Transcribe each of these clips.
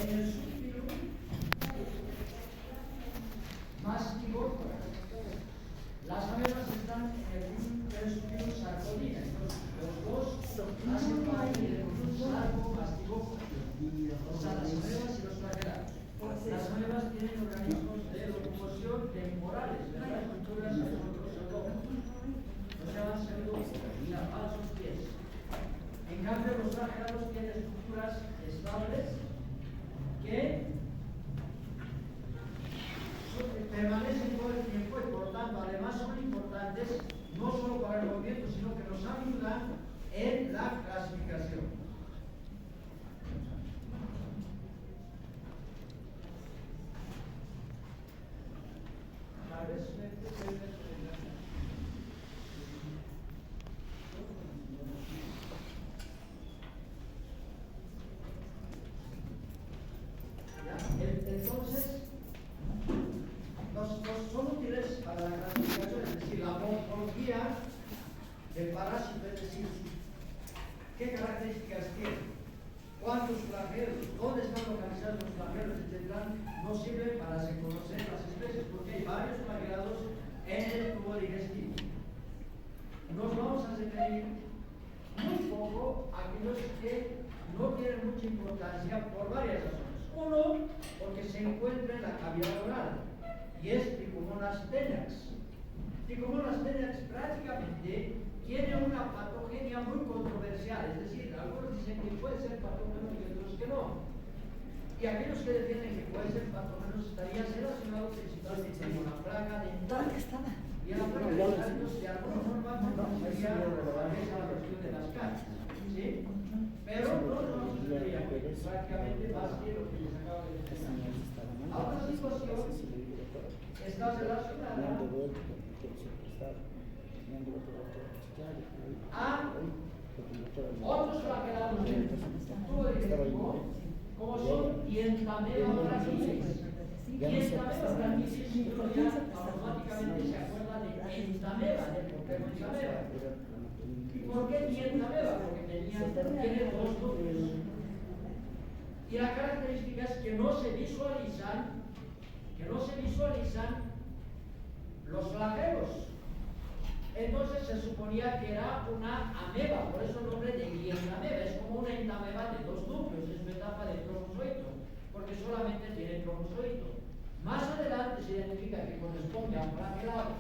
en el subfilum mastigoto. Las amebas están en el subfilum sarcodina. Entonces, los dos hacen parte del sarcomastigoto. O sea, las amebas y los flagelados. Las amebas tienen organismos de locomoción temporales, ¿verdad? Estructuras que nosotros somos. No se llaman pseudo falsos pies. En cambio, los flagelados tienen estructuras estables que permanecen todo el tiempo y por tanto además son importantes no solo para el movimiento, sino que nos ayudan en la clasificación. Entonces, son útiles para la clasificación, es decir, la morfología del parásito, es decir, qué características tiene, cuántos flagelos, dónde están localizados los flagelos, etc., nos sirve para conocer las especies, porque hay varios flagelados en el tubo digestivo. Nos vamos a referir muy poco a aquellos que no tienen mucha importancia por varias razones. Uno, porque se encuentra en la cavidad oral, y es Trichomonas tenax. Trichomonas tenax prácticamente tiene una patogenia muy controversial, es decir, algunos dicen que puede ser patógeno y otros que no. Y aquellos que defienden que puede ser patógeno estaría relacionado principalmente con la plaga dental. Y en la plaga dental, de alguna forma, sería la cuestión de las caras. ¿Sí? Pero no nos gustaría prácticamente más que lo que les acabo de decir. A otra situación está relacionada a otros flagelados del tubo digestivo, como son dientameba branchilis. Dientameba branchilis, uno ya automáticamente se acuerda de entameba, del complejo entameba. ¿Y por qué dientameba? Porque tiene dos núcleos. Y la característica es que no se visualizan los flagelos. Entonces se suponía que era una ameba, por eso el nombre de dientameba, es como una entameba de dos núcleos, es una etapa de trofozoito, porque solamente tiene trofozoito. Más adelante se identifica que corresponde a un flagelado.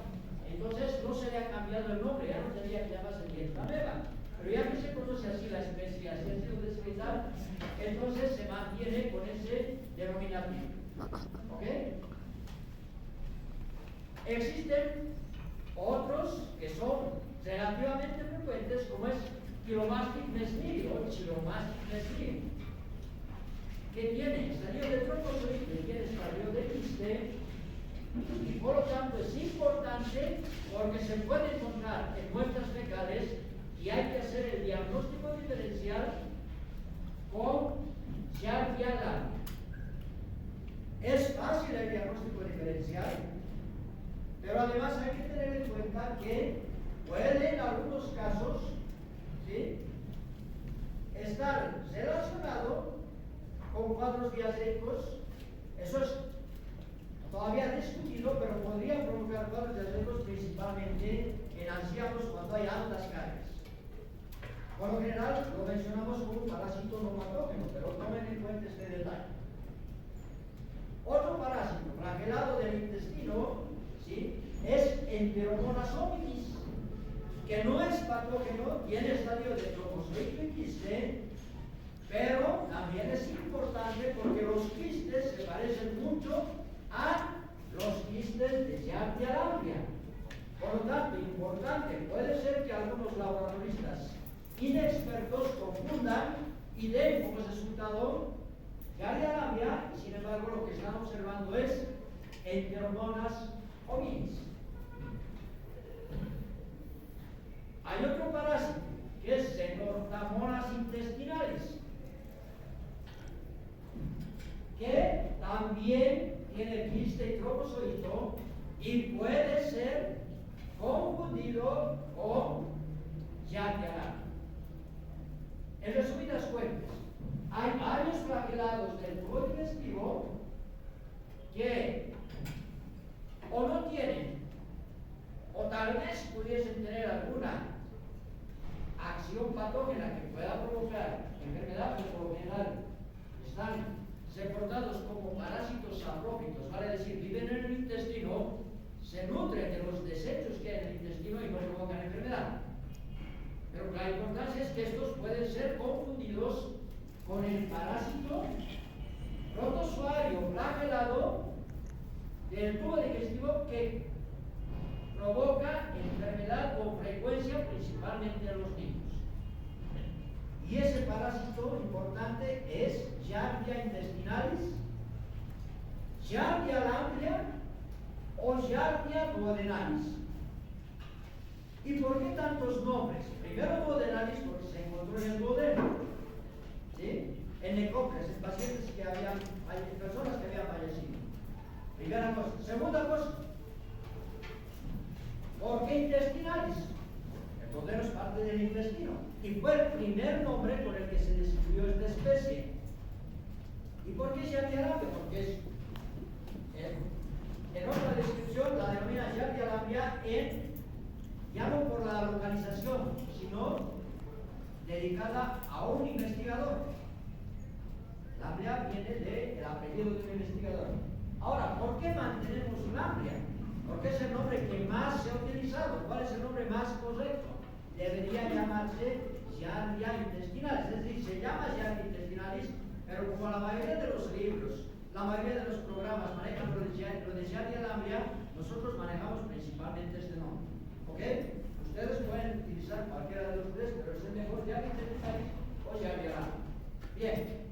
Entonces no se le ha cambiado el nombre, ya no tendría que llamarse dientameba. Pero ya que se conoce así la especie, así ha sido descrita, entonces se mantiene con ese denominativo. ¿Ok? Existen otros que son relativamente frecuentes, como es Chilomastic mesnil o Chilomastic mesnil, que tiene estadio de trofozoite, tiene estadio de quiste, y por lo tanto es importante porque se puede encontrar en muestras fecales y hay que hacer el diagnóstico diferencial con Yardia. Es fácil el diagnóstico diferencial, pero además hay que tener en cuenta que puede en algunos casos, ¿sí?, estar relacionado con cuadros diarreicos. Eso es todavía discutido, pero podría provocar cuadros diarreicos principalmente en ancianos cuando hay altas cargas. Por lo general lo mencionamos como un parásito no patógeno, pero tomen en cuenta este detalle. Otro parásito flagelado del intestino, ¿sí?, es Enteromonas hominis, que no es patógeno, tiene estadio de trofozoito y quiste, pero también es importante porque los quistes se parecen mucho a los quistes de Yardia lamblia. Por lo tanto, importante, puede ser que algunos laboratoristas inexpertos confundan y den como resultado Yardia lamblia, y sin embargo lo que están observando es Enteromonas hominis. Hay otro parásito que es Xenorthamonas intestinalis, que también tiene quiste y trofozoito y puede ser confundido con Yardia lamblia. En resumidas cuentas, hay varios flagelados del tubo digestivo que o no tienen, o tal vez pudiesen tener alguna acción patógena que pueda provocar enfermedad, pero por lo general están reportados como parásitos saprófitos, vale decir, viven en el intestino, se nutren de los desechos que hay en el intestino y no provocan enfermedad. Pero la importancia es que estos pueden ser confundidos con el parásito protozoario flagelado del tubo digestivo que provoca enfermedad con frecuencia, principalmente en los niños. Y ese parásito importante es Giardia intestinalis, Giardia lamblia o Giardia duodenalis. ¿Y por qué tantos nombres? Primero duodenalis porque se encontró en el duodeno, ¿sí? En necrópolis, en pacientes que habían, hay personas que habían fallecido. Primera cosa. Segunda cosa, ¿por qué intestinalis? El duodeno es parte del intestino y fue el primer nombre con el que se describió esta especie. ¿Y por qué Giardia lamblia? Porque es, en otra descripción la denomina Giardia lamblia ya no por la localización, sino dedicada a un investigador. Lamblia viene del apellido de un investigador. Ahora, ¿por qué mantenemos Lamblia? Porque es el nombre que más se ha utilizado. ¿Cuál es el nombre más correcto? Debería llamarse Giardia intestinalis, es decir, se llama Giardia intestinalis, pero como la mayoría de los libros, la mayoría de los programas manejan lo de Giardia lamblia, nosotros manejamos principalmente este nombre. ¿Ok? Ustedes pueden utilizar cualquiera de los tres, pero es el mejor Giardia intestinalis o Giardia lamblia. Bien.